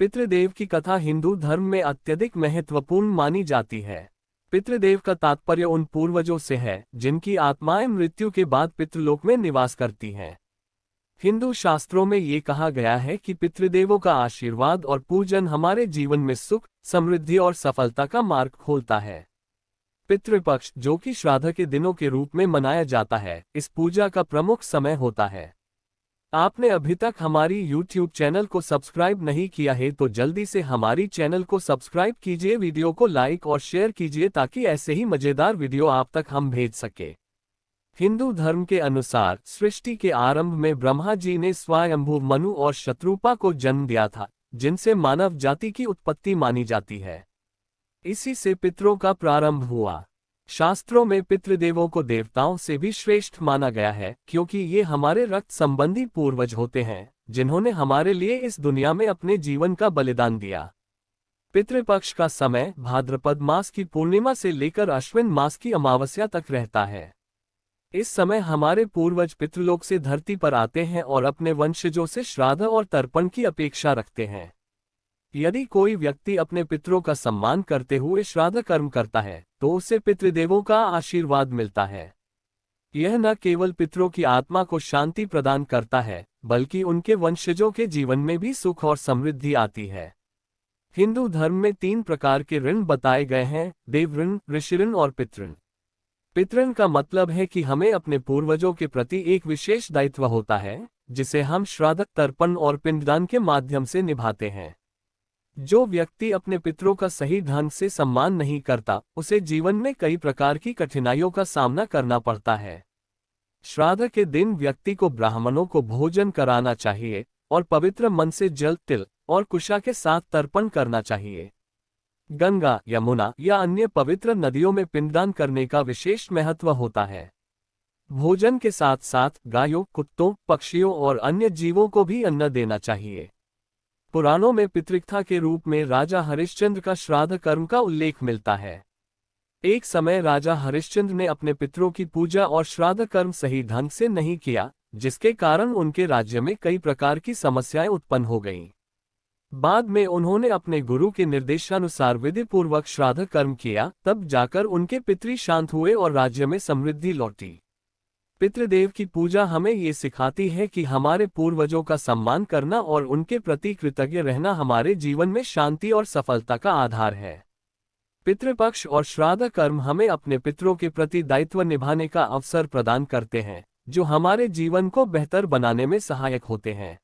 पितृदेव की कथा हिंदू धर्म में अत्यधिक महत्वपूर्ण मानी जाती है। पितृदेव का तात्पर्य उन पूर्वजों से है जिनकी आत्माएं मृत्यु के बाद पितृलोक में निवास करती हैं। हिंदू शास्त्रों में ये कहा गया है कि पितृदेवों का आशीर्वाद और पूजन हमारे जीवन में सुख, समृद्धि और सफलता का मार्ग खोलता है। पितृपक्ष, जो कि श्राद्ध के दिनों के रूप में मनाया जाता है, इस पूजा का प्रमुख समय होता है। आपने अभी तक हमारी YouTube चैनल को सब्सक्राइब नहीं किया है तो जल्दी से हमारी चैनल को सब्सक्राइब कीजिए, वीडियो को लाइक और शेयर कीजिए ताकि ऐसे ही मजेदार वीडियो आप तक हम भेज सके। हिंदू धर्म के अनुसार सृष्टि के आरंभ में ब्रह्मा जी ने स्वयंभू मनु और शत्रुपा को जन्म दिया था, जिनसे मानव जाति की उत्पत्ति मानी जाती है। इसी से पितरों का प्रारंभ हुआ। शास्त्रों में पितृदेवों को देवताओं से भी श्रेष्ठ माना गया है, क्योंकि ये हमारे रक्त संबंधी पूर्वज होते हैं जिन्होंने हमारे लिए इस दुनिया में अपने जीवन का बलिदान दिया। पितृपक्ष का समय भाद्रपद मास की पूर्णिमा से लेकर अश्विन मास की अमावस्या तक रहता है। इस समय हमारे पूर्वज पितृलोक से धरती पर आते हैं और अपने वंशजों से श्राद्ध और तर्पण की अपेक्षा रखते हैं। यदि कोई व्यक्ति अपने पितरों का सम्मान करते हुए श्राद्ध कर्म करता है तो उसे पितृदेवों का आशीर्वाद मिलता है। यह न केवल पितरों की आत्मा को शांति प्रदान करता है, बल्कि उनके वंशजों के जीवन में भी सुख और समृद्धि आती है। हिंदू धर्म में 3 प्रकार के ऋण बताए गए हैं: देव ऋण, ऋषि ऋण और पितृण। पितृण का मतलब है कि हमें अपने पूर्वजों के प्रति एक विशेष दायित्व होता है, जिसे हम श्राद्ध, तर्पण और पिंडदान के माध्यम से निभाते हैं। जो व्यक्ति अपने पितरों का सही ढंग से सम्मान नहीं करता, उसे जीवन में कई प्रकार की कठिनाइयों का सामना करना पड़ता है। श्राद्ध के दिन व्यक्ति को ब्राह्मणों को भोजन कराना चाहिए और पवित्र मन से जल, तिल और कुशा के साथ तर्पण करना चाहिए। गंगा, यमुना या अन्य पवित्र नदियों में पिंडदान करने का विशेष महत्व होता है। भोजन के साथ साथ गायों, कुत्तों, पक्षियों और अन्य जीवों को भी अन्न देना चाहिए। पुराणों में पितृकथा के रूप में राजा हरिश्चंद्र का श्राद्ध कर्म का उल्लेख मिलता है। एक समय राजा हरिश्चंद्र ने अपने पितरों की पूजा और श्राद्ध कर्म सही ढंग से नहीं किया, जिसके कारण उनके राज्य में कई प्रकार की समस्याएं उत्पन्न हो गईं। बाद में उन्होंने अपने गुरु के निर्देशानुसार विधिपूर्वक श्राद्ध कर्म किया, तब जाकर उनके पितृ शांत हुए और राज्य में समृद्धि लौटी। पितृदेव की पूजा हमें ये सिखाती है कि हमारे पूर्वजों का सम्मान करना और उनके प्रति कृतज्ञ रहना हमारे जीवन में शांति और सफलता का आधार है। पितृपक्ष और श्राद्ध कर्म हमें अपने पितरों के प्रति दायित्व निभाने का अवसर प्रदान करते हैं, जो हमारे जीवन को बेहतर बनाने में सहायक होते हैं।